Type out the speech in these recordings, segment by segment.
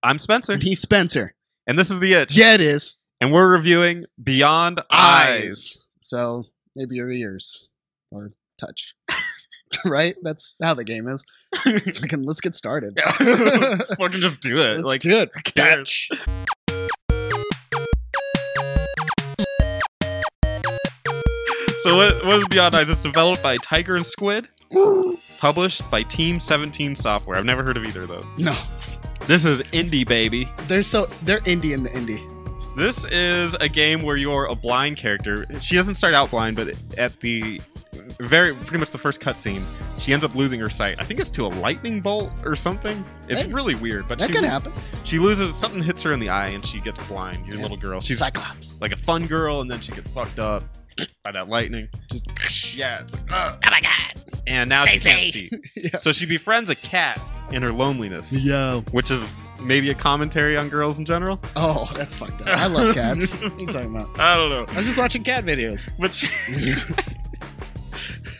I'm Spencer. And he's Spencer. And this is The Itch. Yeah, it is. And we're reviewing Beyond Eyes. So maybe your ears or touch. Right? That's how the game is. Let's get started. Let's fucking just do it. Let's do it. Catch. So what is Beyond Eyes? It's developed by Tiger and Squid. Published by Team 17 Software. I've never heard of either of those. No. This is indie, baby. They're indie in the indie. This is a game where you're a blind character. She doesn't start out blind, but at the pretty much the first cutscene, she ends up losing her sight. I think it's to a lightning bolt or something. It's really weird, but that could happen. She loses, something hits her in the eye and she gets blind. Your little girl. She's Cyclops. Like a fun girl, and then she gets fucked up by that lightning. Just yeah, it's like, oh my god. And now she can't see. Yeah. So she befriends a cat in her loneliness. Yo. Which is maybe a commentary on girls in general. Oh, that's fucked up. I love cats. What are you talking about? I don't know. I was just watching cat videos. But she...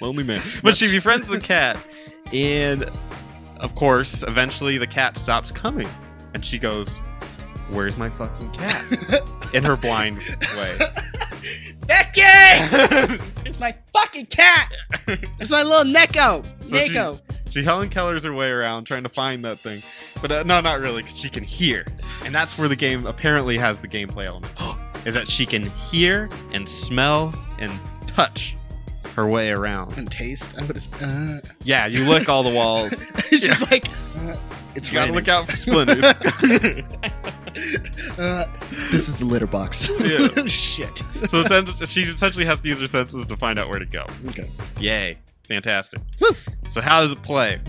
Lonely man. But she befriends the cat, and of course, eventually the cat stops coming, and she goes, "Where's my fucking cat?" in her blind way. Becky! It's my fucking cat! It's my little Neko! Neko! She Helen Keller's her way around trying to find that thing. But no, not really, because she can hear. And that's where the game apparently has the gameplay element. Is that she can hear and smell and touch her way around. And taste. Yeah, you lick all the walls. It's just like... It's you gotta raining. look out for splinters. This is the litter box. Yeah. Shit. So she essentially has to use her senses to find out where to go. Okay. Yay. Fantastic. Woo. So how does it play?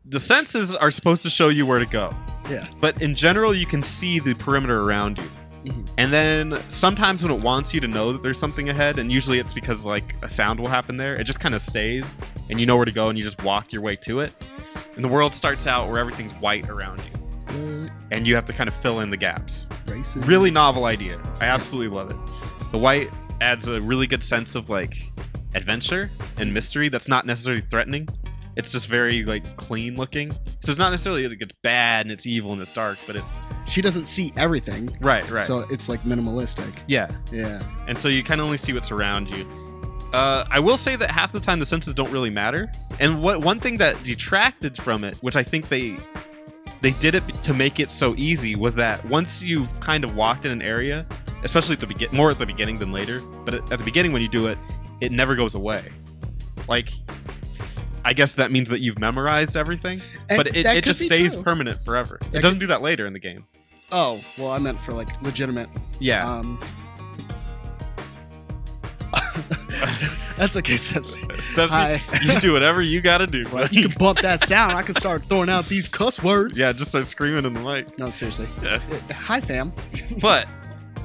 The senses are supposed to show you where to go. Yeah. But in general, you can see the perimeter around you. Mm-hmm. And then sometimes when it wants you to know that there's something ahead, and usually it's because like a sound will happen there, it just kind of stays and you know where to go and you just walk your way to it. And the world starts out where everything's white around you. And you have to kind of fill in the gaps. Racing. Really novel idea. I absolutely love it. The white adds a really good sense of like adventure and mystery that's not necessarily threatening. It's just very like clean looking. So it's not necessarily like it's bad and it's evil and it's dark, but it's... She doesn't see everything. Right. So it's like minimalistic. Yeah. Yeah. And so you kind of only see what's around you. I will say that half the time the senses don't really matter. And one thing that detracted from it, which I think they did it to make it so easy, was that once you've kind of walked in an area, especially at more at the beginning than later, but at the beginning when you do it, it never goes away. Like, I guess that means that you've memorized everything, but it just stays permanent forever. It doesn't do that later in the game. Oh, well, I meant for like legitimate. Yeah. That's okay, Steps. Hi. You do whatever you gotta do. Well, you can bump that sound. I can start throwing out these cuss words. Yeah, just start screaming in the mic. No, seriously. Yeah. Hi, fam. But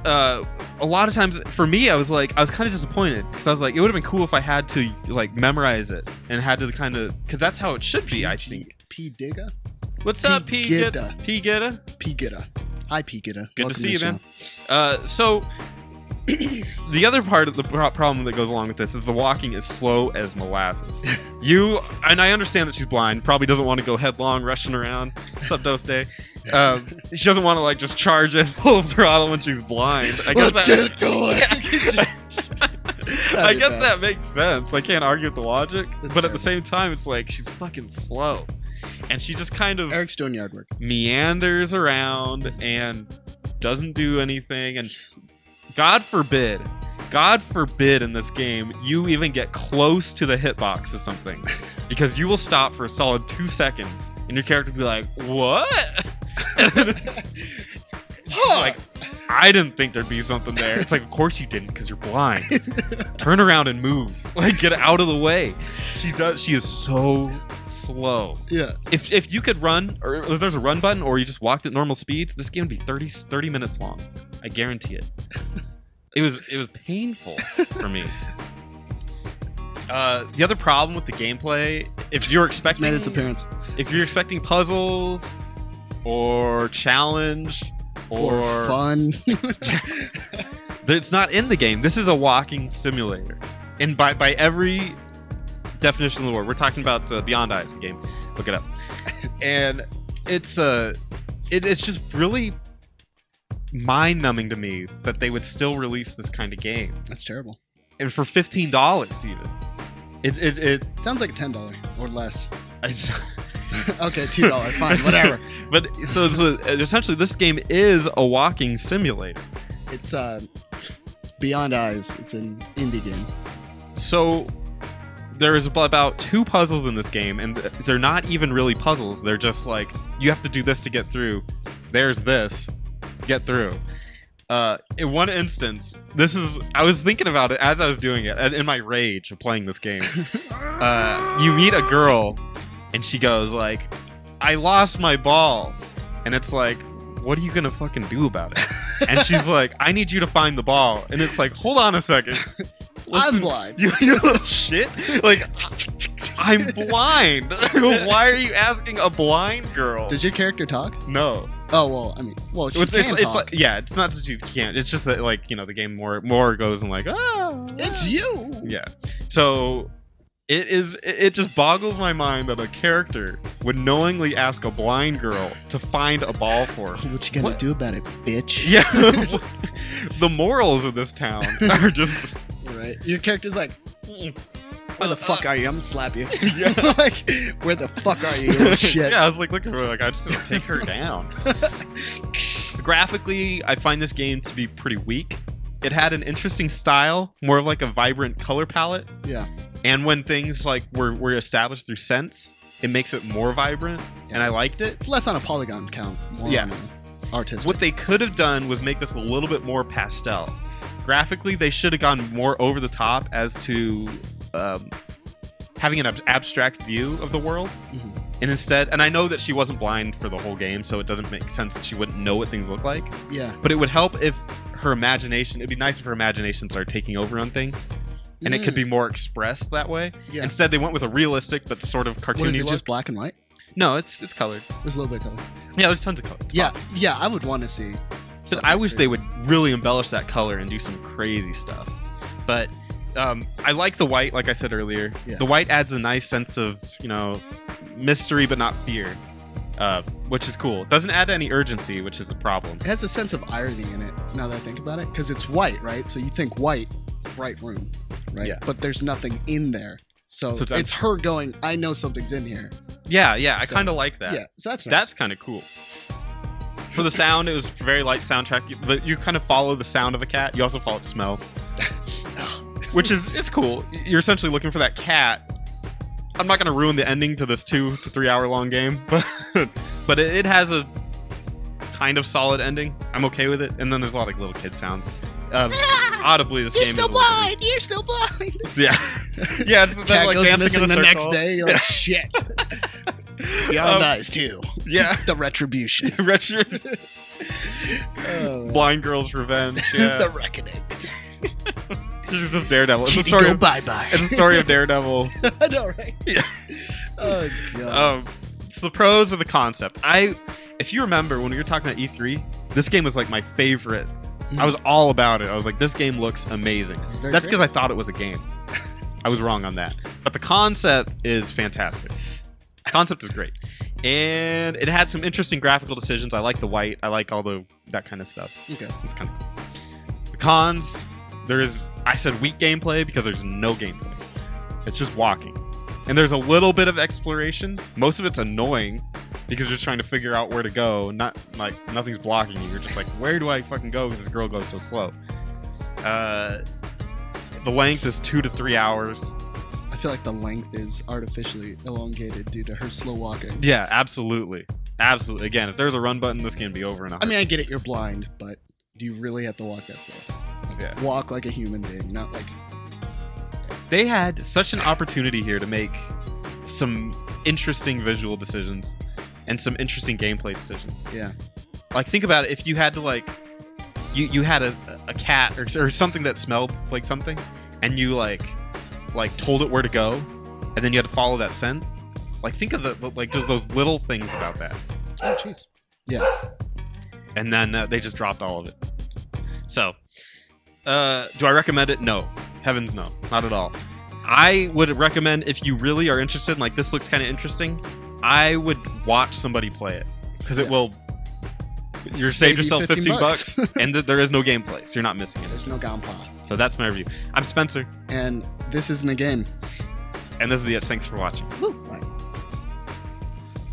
a lot of times, for me, I was kind of disappointed because I was like, it would have been cool if I had to like memorize it and had to kind of, because that's how it should be, I think. P Digga. What's up, P Gitta? P Gitta. P Gitta. Hi, P Gitta. Good to see you, man. So. The other part of the problem that goes along with this is the walking is slow as molasses. And I understand that she's blind, probably doesn't want to go headlong, rushing around. What's up, Dose Day? She doesn't want to like just charge in full throttle when she's blind. Let's get it going. I guess that makes sense. I can't argue with the logic, but at the same time, it's like she's fucking slow, and she just kind of Eric's doing yard work. Meanders around and doesn't do anything. And God forbid in this game you even get close to the hitbox of something, because you will stop for a solid 2 seconds and your character will be like, what? Like, I didn't think there'd be something there. It's like, of course you didn't, because you're blind. Turn around and move. Like, get out of the way. She is so slow. Yeah. If you could run, or if there's a run button, or you just walked at normal speeds, this game would be 30 minutes long. I guarantee it. It was painful for me. The other problem with the gameplay, if you're expecting made its appearance, if you're expecting puzzles or challenge or fun, it's not in the game. This is a walking simulator, and by every definition of the word, we're talking about Beyond Eyes, the game. Look it up. And it's just really mind-numbing to me that they would still release this kind of game, That's terrible. and for $15 even. It Sounds like a $10 or less. it's, Okay, $2. Fine, whatever. but so essentially this game is a walking simulator. It's Beyond Eyes. It's an indie game. So there's about 2 puzzles in this game, and they're not even really puzzles. They're just like, you have to do this to get through. There's this. Get through. In one instance, I was thinking about it as I was doing it, in my rage of playing this game. You meet a girl, and she goes like, I lost my ball. And it's like, what are you gonna fucking do about it? And she's like, I need you to find the ball. And it's like, hold on a second. Listen, I'm blind. You little shit. Like, I'm blind. Why are you asking a blind girl? Does your character talk? No. Oh well, I mean, well, she can It's talk. like, yeah, it's not that you can't. It's just that, like, the game more goes and like, It's you. Yeah. So it just boggles my mind that a character would knowingly ask a blind girl to find a ball for her. What you gonna do about it, bitch? Yeah. The morals of this town are just Right. Your character's like, where the fuck are you? I'm gonna slap you. Yeah. Like, where the fuck are you, you little shit? Yeah, I was like looking for her, like, I just want to take her down. Graphically, I find this game to be pretty weak. It had an interesting style, more of like a vibrant color palette. Yeah. And when things like were established through sense, it makes it more vibrant, and I liked it. It's less on a polygon count, more Yeah. on artistic. What they could have done was make this a little bit more pastel. Graphically, they should have gone more over the top as to having an abstract view of the world. Mhm. And instead, and I know that she wasn't blind for the whole game, so it doesn't make sense that she wouldn't know what things look like. Yeah. But it would help if her imagination, it'd be nice if her imagination started taking over on things. And it could be more expressed that way. Yeah. Instead, they went with a realistic but sort of cartoony What is it? look. Just black and white? No, it's colored. There's a little bit of color. Yeah, there's tons of color. Yeah. Yeah. I would want to see. But something I wish they crazy. would really embellish that color and do some crazy stuff. But I like the white, like I said earlier. Yeah. The white adds a nice sense of, mystery but not fear, which is cool. It doesn't add any urgency, which is a problem. It has a sense of irony in it. Now that I think about it, because it's white, right? So you think white, bright room, right? Yeah. But there's nothing in there. So it's her going, I know something's in here. Yeah, I So, kind of like that. Yeah. So that's nice. That's kind of cool. For the sound, it was a very light soundtrack. You kind of follow the sound of a cat. You also follow its smell, which is it's cool. You're essentially looking for that cat. I'm not going to ruin the ending to this 2 to 3 hour long game, but it has a kind of solid ending. I'm okay with it. And then there's a lot of little kid sounds. Audibly, this game is still blind. You're still blind. Yeah, yeah. It's Cat like goes dancing missing in a the next circle. day. You're like, shit. Beyond Eyes too. Yeah, The retribution. retro. Oh. Blind Girl's Revenge. Yeah, The reckoning. This is Daredevil. It's a Kitty story. go Of, bye bye. it's a story of Daredevil. I know, right? Yeah. Oh god. It's the pros of the concept. If you remember when we were talking about E3, this game was like my favorite. I was all about it. I was like, this game looks amazing. very That's because I thought it was a game. I was wrong on that. But the concept is fantastic. The concept is great. And it had some interesting graphical decisions. I like the white. I like all that kind of stuff. Okay. It's kind of cool. The cons, I said weak gameplay because there's no gameplay. It's just walking. And there's a little bit of exploration. Most of it's annoying because you're just trying to figure out where to go. Not like nothing's blocking you. You're just like, where do I fucking go? Because this girl goes so slow. The length is 2 to 3 hours. I feel like the length is artificially elongated due to her slow walking. Yeah, absolutely. Absolutely. Again, if there's a run button, this can be over in a I hurry. mean, I get it, you're blind, but do you really have to walk that slow? Yeah. Walk like a human being, not like... They had such an opportunity here to make some interesting visual decisions and some interesting gameplay decisions. Yeah. Like, think about it. If you had to, like, you had a cat or something that smelled like something, and you, like told it where to go, and then you had to follow that scent. Like, think of just those little things about that. Oh, jeez. Yeah. And then they just dropped all of it. So, do I recommend it? No. Heavens no. Not at all. I would recommend, if you really are interested, like, this looks kind of interesting, I would watch somebody play it. because it Yeah. will. You're Save saved you yourself 15 $15, and there is no gameplay, so you're not missing it. There's no Gampa. So that's my review. I'm Spencer, And this isn't a game. and this is the Itch. Thanks for watching. Woo. Bye.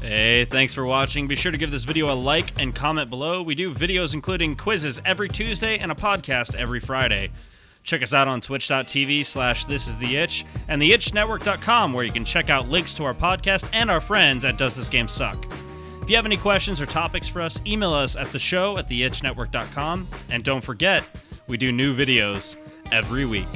Hey, thanks for watching. Be sure to give this video a like and comment below. We do videos including quizzes every Tuesday and a podcast every Friday. Check us out on twitch.tv/thisistheitch and theitchnetwork.com, where you can check out links to our podcast and our friends at Does This Game Suck? If you have any questions or topics for us, email us at theshow@theitchnetwork.com. And don't forget, we do new videos every week.